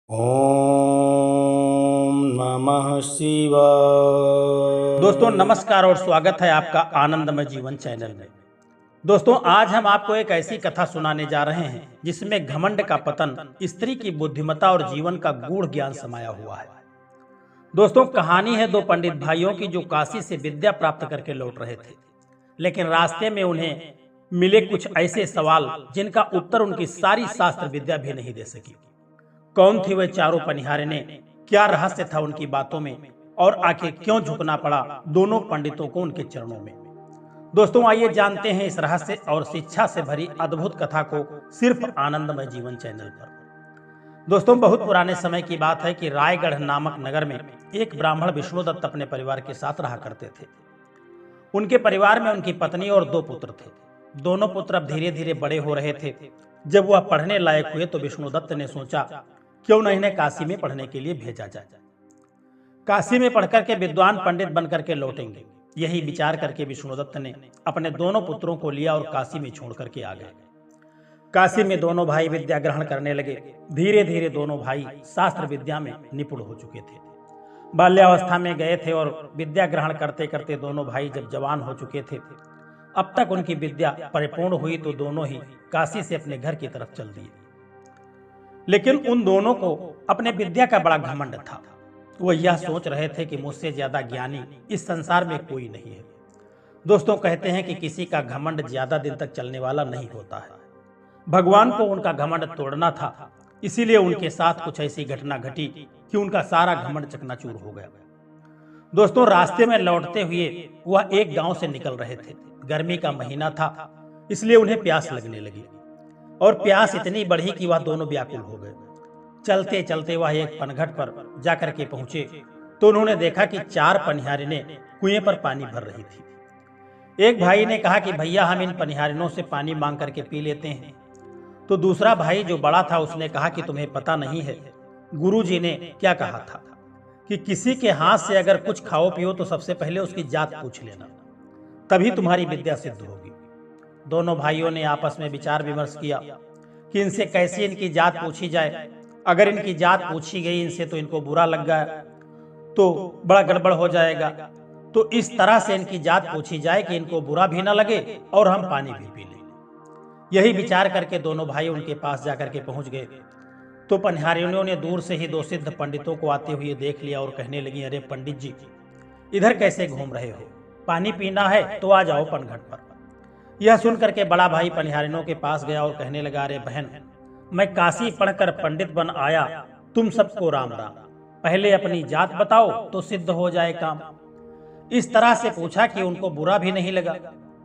ओम नमः शिवाय। दोस्तों नमस्कार और स्वागत है आपका आनंदमय जीवन चैनल में। दोस्तों आज हम आपको एक ऐसी कथा सुनाने जा रहे हैं जिसमें घमंड का पतन, स्त्री की बुद्धिमत्ता और जीवन का गूढ़ ज्ञान समाया हुआ है। दोस्तों कहानी है दो पंडित भाइयों की जो काशी से विद्या प्राप्त करके लौट रहे थे, लेकिन रास्ते में उन्हें मिले कुछ ऐसे सवाल जिनका उत्तर उनकी सारी शास्त्र विद्या भी नहीं दे सकी। कौन थी वे चारों पनिहारे, क्या रहस्य था उनकी बातों में और आखिर क्यों झुकना पड़ा दोनों पंडितों को उनके चरणों में। दोस्तों आइए जानते हैं इस रहस्य और शिक्षा से भरी अद्भुत कथा को सिर्फ आनंदमय जीवन चैनल पर। दोस्तों बहुत पुराने समय की बात है कि रायगढ़ नामक नगर में एक ब्राह्मण विष्णुदत्त अपने परिवार के साथ रहा करते थे। उनके परिवार में उनकी पत्नी और दो पुत्र थे। दोनों पुत्र अब धीरे धीरे बड़े हो रहे थे। जब वह पढ़ने लायक हुए तो विष्णुदत्त ने सोचा क्यों न इन्हें काशी में पढ़ने के लिए भेजा जाए। काशी में पढ़कर के विद्वान पंडित बनकर के लौटेंगे, यही विचार करके विष्णुदत्त ने अपने दोनों पुत्रों को लिया और काशी में छोड़ करके आ गए। काशी में दोनों भाई विद्या ग्रहण करने लगे। धीरे धीरे दोनों भाई शास्त्र विद्या में निपुण हो चुके थे। बाल्यावस्था में गए थे और विद्या ग्रहण करते करते दोनों भाई जब जवान हो चुके थे, अब तक उनकी विद्या परिपूर्ण हुई तो दोनों ही काशी से अपने घर की तरफ चल दिए। लेकिन उन दोनों को अपने विद्या का बड़ा घमंड था। वो यह सोच रहे थे कि मुझसे ज्यादा ज्ञानी इस संसार में कोई नहीं है। दोस्तों कहते हैं कि किसी का घमंड ज्यादा दिन तक चलने वाला नहीं होता है। भगवान को उनका घमंड तोड़ना था, इसीलिए उनके साथ कुछ ऐसी घटना घटी कि उनका सारा घमंड चकनाचूर हो गया। दोस्तों रास्ते में लौटते हुए वह एक गांव से निकल रहे थे। गर्मी का महीना था, इसलिए उन्हें प्यास लगने लगी और प्यास इतनी बढ़ी कि वह दोनों व्याकुल हो गए। चलते चलते वह एक पनघट पर जाकर के पहुंचे तो उन्होंने देखा कि चार पनिहारिनें कुएं पर पानी भर रही थी। एक भाई ने कहा कि भैया हम इन पनिहारिनों से पानी मांग करके पी लेते हैं। तो दूसरा भाई जो बड़ा था उसने कहा कि तुम्हें पता नहीं है गुरुजी ने क्या कहा था कि किसी के हाथ से अगर कुछ खाओ पियो तो सबसे पहले उसकी जात पूछ लेना, तभी तुम्हारी विद्या सिद्ध होगी। दोनों भाइयों ने आपस में विचार विमर्श किया कि इनसे कैसे इनकी जात पूछी जाए। अगर इनकी जात पूछी गई इनसे तो इनको बुरा लग गया तो बड़ा गड़बड़ हो जाएगा। तो इस तरह से इनकी जात पूछी जाए कि इनको बुरा भी ना लगे और हम पानी भी पी लें। यही विचार करके दोनों भाई उनके पास जाकर के पहुंच गए तो पनिहारियों ने दूर से ही दो सिद्ध पंडितों को आते हुए देख लिया और कहने लगी, अरे पंडित जी इधर कैसे घूम रहे हो, पानी पीना है तो आ जाओ पनघट पर। यह सुनकर के बड़ा भाई पनिहारिनों के पास गया और कहने लगा, अरे बहन मैं काशी पढ़कर पंडित बन आया, तुम सबको राम राम। पहले अपनी जात बताओ तो सिद्ध हो जाए काम। इस तरह से पूछा कि उनको बुरा भी नहीं लगा।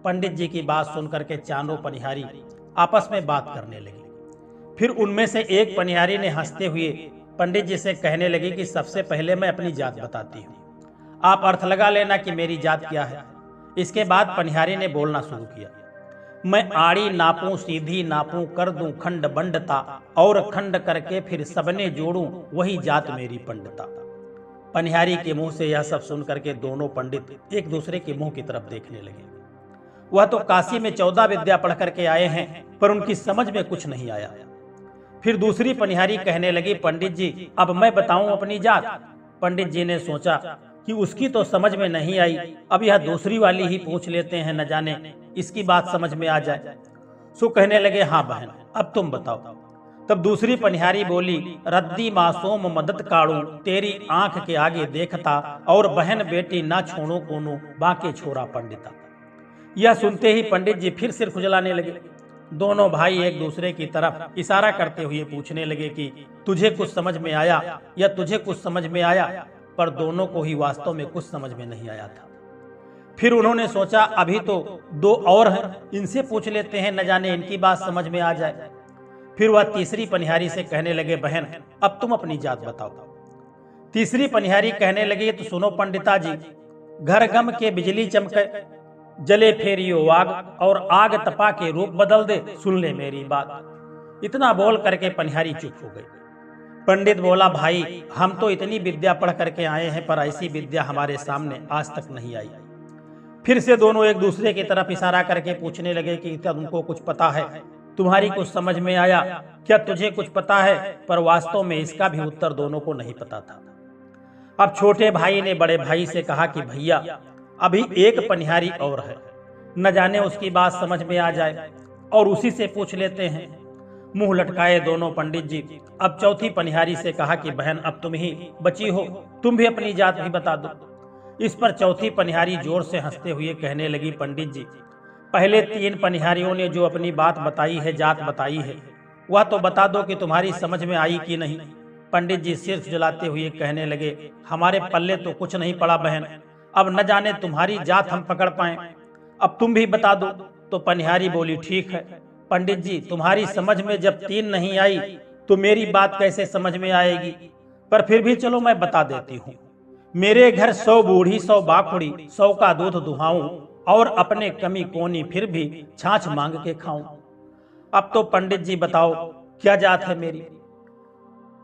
पंडित जी की बात सुनकर के चारों पनिहारी आपस में बात करने लगी। फिर उनमें से एक पनिहारी ने हंसते हुए पंडित जी से कहने लगी कि सबसे पहले मैं अपनी जात बताती हूँ, आप अर्थ लगा लेना कि मेरी जात क्या है। इसके बाद पनिहारी ने बोलना शुरू किया, मैं आड़ी नापूं सीधी नापूं कर दूं खंड बंडता और खंड करके फिर सबने जोड़ूं वही जात मेरी पंडता। पनिहारी के मुंह से यह सब सुन करके दोनों पंडित एक दूसरे के मुंह की तरफ देखने लगे। वह तो काशी में 14 विद्या पढ़ करके आए हैं पर उनकी समझ में कुछ नहीं आया। फिर दूसरी पनिहारी कहने लगी, पंडित जी अब मैं बताऊं अपनी जात। पंडित जी ने सोचा कि उसकी तो समझ में नहीं आई, अब यह दूसरी वाली ही पूछ लेते हैं, न जाने इसकी बात समझ में आ जाए। सो कहने लगे, हाँ बहन अब तुम बताओ। तब दूसरी पनिहारी बोली, रद्दी मासूम मदद काड़ू तेरी आंख के आगे देखता और बहन बेटी ना छोड़ो कोनो बाके छोरा पंडिता। यह सुनते ही पंडित जी फिर सिर खुजलाने लगे। दोनों भाई एक दूसरे की तरफ इशारा करते हुए पूछने लगे कि तुझे कुछ समझ में आया या तुझे कुछ समझ में आया, पर दोनों को ही वास्तव में कुछ समझ में नहीं आया था। फिर उन्होंने सोचा अभी तो दो और हैं, इनसे पूछ लेते हैं, न जाने इनकी बात समझ में आ जाए। फिर वह तीसरी पनिहारी से कहने लगे, बहन अब तुम अपनी जात बताओ। तीसरी पनिहारी कहने लगी, तो सुनो पंडिता जी, घर गम के बिजली चमके जले फेरियो आग और आग तपा के रूप बदल दे, सुन ले मेरी बात। इतना बोल करके पनिहारी चुप हो गई। पंडित बोला, भाई हम तो इतनी विद्या पढ़ करके आए हैं पर ऐसी विद्या हमारे सामने आज तक नहीं आई। फिर से दोनों एक दूसरे की तरफ इशारा करके पूछने लगे कि क्या उनको कुछ पता है। तुम्हारी कुछ समझ में आया? क्या तुझे कुछ पता है? पर वास्तव में इसका भी उत्तर दोनों को नहीं पता था। अब छोटे भाई ने बड़े भाई से कहा कि भैया, अभी एक पनिहारी और है, न जाने उसकी बात समझ में आ जाए और उसी से पूछ लेते हैं। मुंह लटकाए दोनों पंडित जी। अब चौथी पनिहारी से कहा कि बहन, अब तुम ही बची हो, तुम भी अपनी जात भी बता दो। इस पर चौथी पनिहारी जोर से हंसते हुए कहने लगी, पंडित जी, पहले 3 पनिहारियों ने जो अपनी बात बताई है, जात बताई है, वह तो बता दो कि तुम्हारी समझ में आई कि नहीं। पंडित जी सिर जलाते हुए कहने लगे, हमारे पल्ले तो कुछ नहीं पड़ा बहन, अब न जाने तुम्हारी जात हम पकड़ पाए, अब तुम भी बता दो। तो पनिहारी बोली, ठीक है पंडित जी, तुम्हारी समझ में जब 3 नहीं आई तो मेरी बात कैसे समझ में आएगी, पर फिर भी चलो मैं बता देती हूँ। मेरे घर 100 बूढ़ी 100 बाखुड़ी, 100 का दूध दुहाऊं और अपने कमी कोनी फिर भी छाछ मांग के खाऊं। अब तो पंडित जी बताओ क्या जात है मेरी।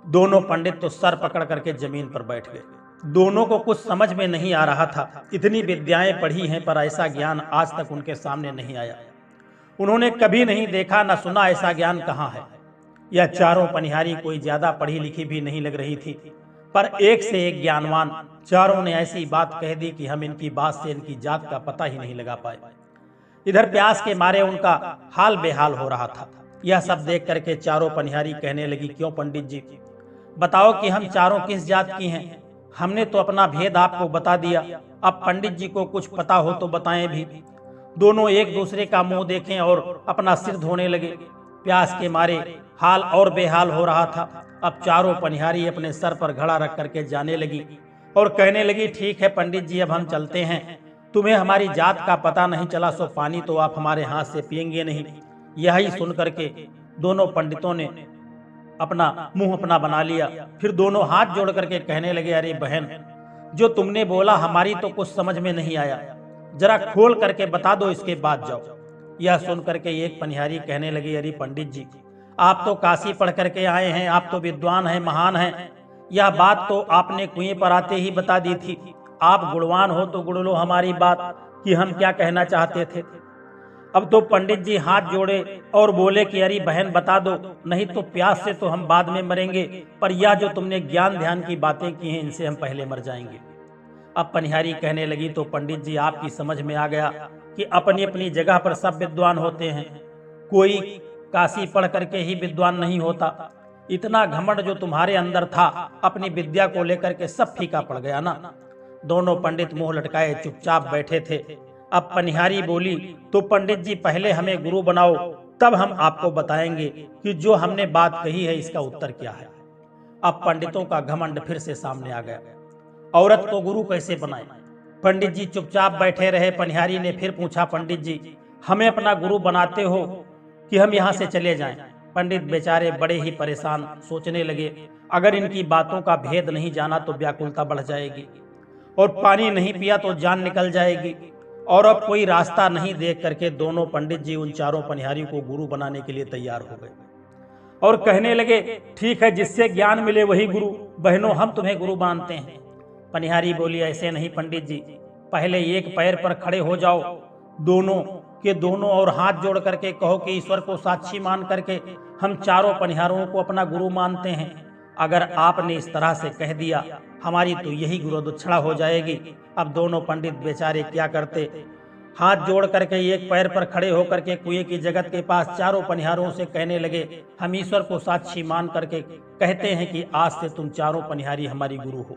दोनों पंडित तो सर पकड़ करके जमीन पर बैठ गए। दोनों को कुछ समझ में नहीं आ रहा था। इतनी विद्याएं पढ़ी हैं पर ऐसा ज्ञान आज तक उनके सामने नहीं आया। उन्होंने कभी नहीं देखा न सुना ऐसा ज्ञान कहाँ है। यह चारों पनिहारी कोई ज्यादा पढ़ी लिखी भी नहीं लग रही थी, पर एक से एक ज्ञानवान। चारों ने ऐसी बात कह दी कि हम इनकी बात से इनकी जात का पता ही नहीं लगा पाए। इधर प्यास के मारे उनका हाल बेहाल हो रहा था। यह सब देख करके चारों पनिहारी कहने लगी, क्यों पंडित जी, बताओ कि हम चारों किस जात की हैं। हमने तो अपना भेद आपको बता दिया, अब पंडित जी को कुछ पता हो तो बताएं भी। दोनों एक दूसरे का मुंह देखें और अपना सिर धोने लगे। प्यास के मारे हाल और बेहाल हो रहा था। अब चारों पनिहारी अपने सर पर घड़ा रख करके जाने लगी और कहने लगी, ठीक है पंडित जी, अब हम चलते हैं। तुम्हें हमारी जात का पता नहीं चला सो पानी तो आप हमारे हाथ से पिएंगे नहीं। यही सुन करके दोनों पंडितों ने अपना मुंह अपना बना लिया। फिर दोनों हाथ जोड़ करके कहने लगे, अरे बहन, जो तुमने बोला हमारी तो कुछ समझ में नहीं आया, जरा खोल करके बता दो, इसके बाद जाओ। यह सुन करके एक पनिहारी कहने लगी, अरे पंडित जी, आप तो काशी पढ़ करके आए हैं, आप तो विद्वान हैं, महान हैं। यह बात तो आपने कुएं पर आते ही बता दी थी। आप गुणवान हो तो गुण लो हमारी बात कि हम क्या कहना चाहते थे। अब तो पंडित जी हाथ जोड़े और बोले कि अरे बहन बता दो, नहीं तो प्यास से तो हम बाद में मरेंगे, पर यह जो तुमने ज्ञान ध्यान की बातें की हैं, इनसे हम पहले मर जाएंगे। अब पनिहारी कहने लगी, तो पंडित जी आपकी समझ में आ गया कि अपनी अपनी जगह पर सब विद्वान होते हैं, कोई काशी पढ़ करके ही विद्वान नहीं होता। इतना घमंड जो तुम्हारे अंदर था अपनी विद्या को लेकर के सब फीका पड़ गया ना। दोनों पंडित मुंह लटकाए चुपचाप बैठे थे। अब पनिहारी बोली, तो पंडित जी पहले हमें गुरु बनाओ, तब हम आपको बताएंगे कि जो हमने बात कही है इसका उत्तर क्या है। अब पंडितों का घमंड फिर से सामने आ गया। औरत को गुरु कैसे बनाए? पंडित जी चुपचाप बैठे रहे। पनिहारी ने फिर पूछा, पंडित जी हमें अपना गुरु बनाते हो कि हम यहाँ से चले जाएं? पंडित बेचारे बड़े ही परेशान, सोचने लगे, अगर इनकी बातों का भेद नहीं जाना तो व्याकुलता बढ़ जाएगी, और पानी नहीं पिया तो जान निकल जाएगी, और अब कोई रास्ता नहीं देख करके दोनों पंडित जी उन चारों पनिहारियों को गुरु बनाने के लिए तैयार हो गए और कहने लगे, ठीक है, जिससे ज्ञान मिले वही गुरु। बहनों, हम तुम्हें गुरु मानते हैं। पनिहारी बोली, ऐसे नहीं पंडित जी, पहले एक पैर पर खड़े हो जाओ दोनों के दोनों और हाथ जोड़ करके कहो कि ईश्वर को साक्षी मान करके हम चारों पनिहारों को अपना गुरु मानते हैं। अगर आपने इस तरह से कह दिया, हमारी तो यही गुरु दक्षिणा हो जाएगी। अब दोनों पंडित बेचारे क्या करते, हाथ जोड़ करके एक पैर पर खड़े होकर के कुएं की जगत के पास चारों पनिहारों से कहने लगे, हम ईश्वर को साक्षी मान करके कहते हैं कि आज से तुम चारों पनिहारी हमारी गुरु हो।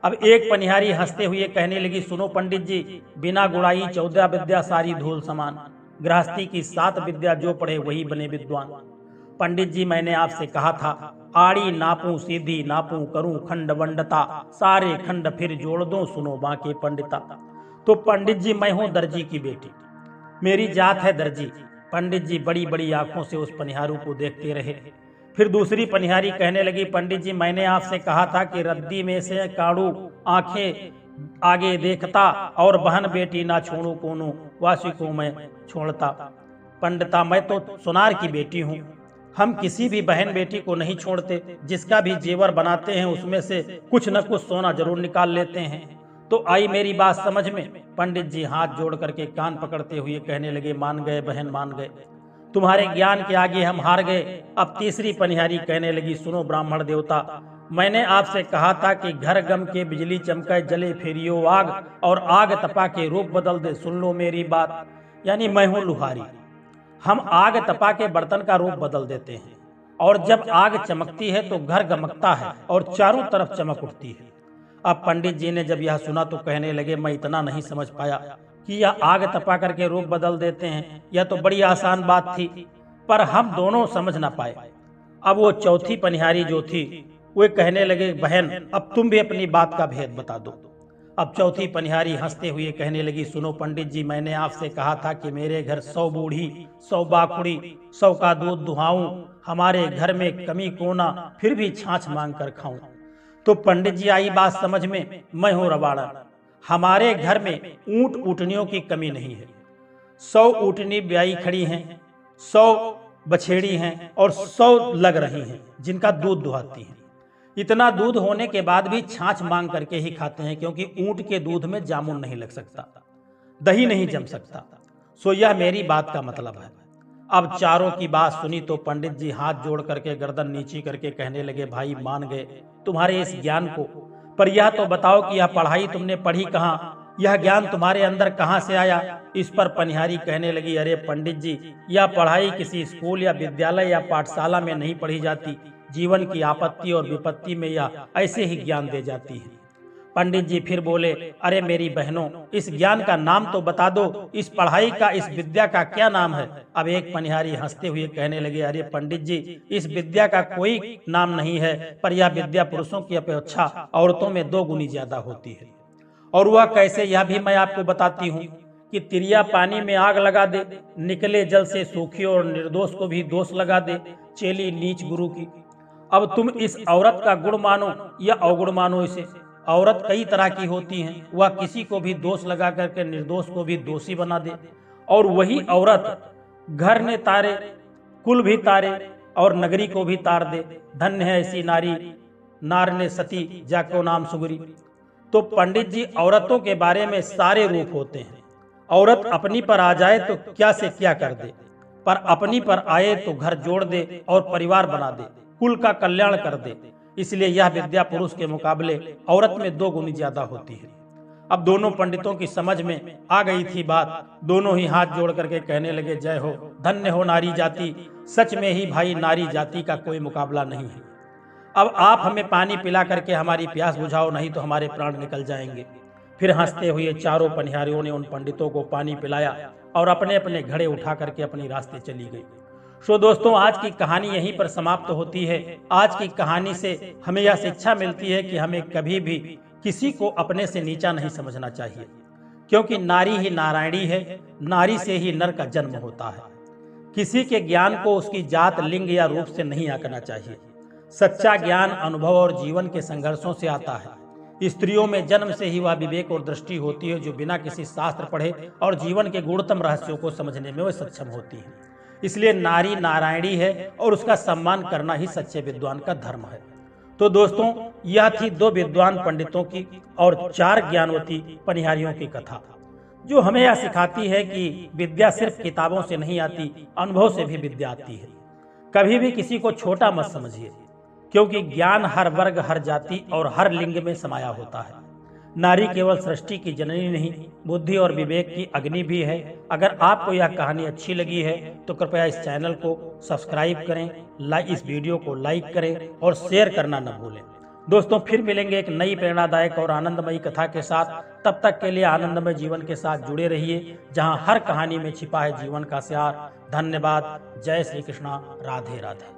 अब एक पनिहारी हंसते हुए कहने लगी, सुनो पंडित जी, बिना गुड़ाई 14 विद्या सारी धूल समान, गृहस्थी की 7 विद्या जो पढ़े वही बने विद्वान। पंडित जी मैंने आपसे कहा था, आड़ी नापूं सीधी नापूं करूं खंड वंडता, सारे खंड फिर जोड़ दूं सुनो बांके पंडिता। तो पंडित जी मैं हूं दर्जी की बेटी, मेरी जात है दर्जी। पंडित जी बड़ी बड़ी आंखों से उस पनिहारू को देखते रहे। फिर दूसरी पनिहारी कहने लगी, पंडित जी मैंने आपसे कहा था कि रद्दी में से काड़ू आंखें आगे देखता, और बहन बेटी ना छोड़ू कोनो वासी को मैं छोड़ता। पंडिता मैं तो सुनार की बेटी हूँ, हम किसी भी बहन बेटी को नहीं छोड़ते, जिसका भी जेवर बनाते हैं उसमें से कुछ न कुछ सोना जरूर निकाल लेते हैं। तो आई मेरी बात समझ में? पंडित जी हाथ जोड़ करके कान पकड़ते हुए कहने लगे, मान गए बहन मान गए। तुम्हारे ज्ञान के आगे हम हार गए। अब तीसरी पनिहारी कहने लगी, सुनो ब्राह्मण देवता, मैंने आपसे कहा था कि घर गम के बिजली चमके जले फेरियो आग और आग तपा के रूप बदल दे। सुन लो मेरी बात, यानी मैं हूं लुहारी। हम आग तपा के बर्तन का रूप बदल देते हैं और जब आग चमकती है तो घर गमकता है और चारों तरफ चमक उठती है। अब पंडित जी ने जब यह सुना तो कहने लगे, मैं इतना नहीं समझ पाया कि यह आग तपा करके रूप बदल देते हैं। यह तो बड़ी आसान बात थी, पर हम दोनों समझ ना पाए। अब वो चौथी पनिहारी जो थी वे कहने लगे, बहन अब तुम भी अपनी बात का भेद बता दो। अब चौथी पनिहारी हंसते हुए कहने लगी, सुनो पंडित जी, मैंने आपसे कहा था कि मेरे घर 100 बूढ़ी 100 बाखुड़ी 100 का दूध दुहाऊं, हमारे घर में कमी कोना फिर भी छाछ मांग कर खाऊं। तो पंडित जी आई बात समझ में, मैं हूं रबाड़ा। हमारे घर में ऊंट ऊँटनियों की कमी नहीं है। 100 ऊँटनी ब्याई खड़ी हैं, 100 बछेड़ी हैं और 100 लग रही हैं जिनका दूध दुहाती हैं। इतना दूध होने के बाद भी छाछ मांग करके ही खाते हैं, क्योंकि ऊंट के दूध में जामुन नहीं लग सकता, दही नहीं जम सकता। सो यह मेरी बात का मतलब है। अब चारों की बात सुनी तो पंडित जी हाथ जोड़ करके गर्दन नीची करके कहने लगे, भाई मान गए तुम्हारे इस ज्ञान को, पर यह तो बताओ कि यह पढ़ाई तुमने पढ़ी कहाँ, यह ज्ञान तुम्हारे अंदर कहाँ से आया। इस पर पनिहारी कहने लगी, अरे पंडित जी, यह पढ़ाई किसी स्कूल या विद्यालय या पाठशाला में नहीं पढ़ी जाती। जीवन की आपत्ति और विपत्ति में यह ऐसे ही ज्ञान दे जाती है। पंडित जी फिर बोले, अरे मेरी बहनों, इस ज्ञान का नाम तो बता दो, इस पढ़ाई का, इस विद्या का क्या नाम है। अब एक पनिहारी हंसते हुए कहने लगे, अरे पंडित जी, इस विद्या का कोई नाम नहीं है, पर यह विद्या पुरुषों की अपेक्षा औरतों में 2 गुनी ज्यादा होती है। और वह कैसे, यह भी मैं आपको बताती हूँ कि तिरिया पानी में आग लगा दे, निकले जल से सूखी और निर्दोष को भी दोष लगा दे, चेली नीच गुरु की। अब तुम इस औरत का गुण मानो या अवगुण मानो इसे। औरत कई तरह की होती हैं, वह किसी को भी दोष लगा करके निर्दोष को भी दोषी बना दे, और वही औरत घर ने तारे, कुल भी तारे और नगरी को भी तार दे। धन्य है ऐसी नारी, नार ने सती जाको नाम सुगरी। तो पंडित जी, औरतों के बारे में सारे रूप होते हैं। औरत अपनी पर आ जाए तो क्या से क्या कर दे, पर अपनी पर आए तो घर जोड़ दे और परिवार बना दे, कुल का कल्याण कर दे। इसलिए यह विद्या पुरुष के मुकाबले औरत में 2 गुनी ज्यादा होती है। अब दोनों पंडितों की समझ में आ गई थी बात। दोनों ही हाथ जोड़ करके कहने लगे, जय हो, धन्य हो नारी जाति। सच में ही भाई, नारी जाति का कोई मुकाबला नहीं है। अब आप हमें पानी पिला करके हमारी प्यास बुझाओ, नहीं तो हमारे प्राण निकल जाएंगे। फिर हंसते हुए चारों पनिहारियों ने उन पंडितों को पानी पिलाया और अपने अपने घड़े उठा करके अपनी रास्ते चली गई। सो दोस्तों, आज की कहानी यहीं पर समाप्त होती है। आज की कहानी से हमें यह शिक्षा मिलती है कि हमें कभी भी किसी को अपने से नीचा नहीं समझना चाहिए, क्योंकि नारी ही नारायणी है, नारी से ही नर का जन्म होता है। किसी के ज्ञान को उसकी जात, लिंग या रूप से नहीं आंकना चाहिए। सच्चा ज्ञान अनुभव और जीवन के संघर्षों से आता है। स्त्रियों में जन्म से ही वह विवेक और दृष्टि होती है जो बिना किसी शास्त्र पढ़े और जीवन के गूढ़तम रहस्यों को समझने में वह सक्षम होती है। इसलिए नारी नारायणी है और उसका सम्मान करना ही सच्चे विद्वान का धर्म है। तो दोस्तों, यह थी 2 विद्वान पंडितों की और 4 ज्ञानवती पनिहारियों की कथा, जो हमें यह सिखाती है कि विद्या सिर्फ किताबों से नहीं आती, अनुभव से भी विद्या आती है। कभी भी किसी को छोटा मत समझिए, क्योंकि ज्ञान हर वर्ग, हर जाति और हर लिंग में समाया होता है। नारी केवल सृष्टि की जननी नहीं, बुद्धि और विवेक की अग्नि भी है। अगर आपको यह कहानी अच्छी लगी है तो कृपया इस चैनल को सब्सक्राइब करें, इस वीडियो को लाइक करें और शेयर करना न भूलें। दोस्तों, फिर मिलेंगे एक नई प्रेरणादायक और आनंदमयी कथा के साथ। तब तक के लिए आनंदमय जीवन के साथ जुड़े रहिए, जहां हर कहानी में छिपा है जीवन का सार। धन्यवाद। जय श्री कृष्णा। राधे राधे।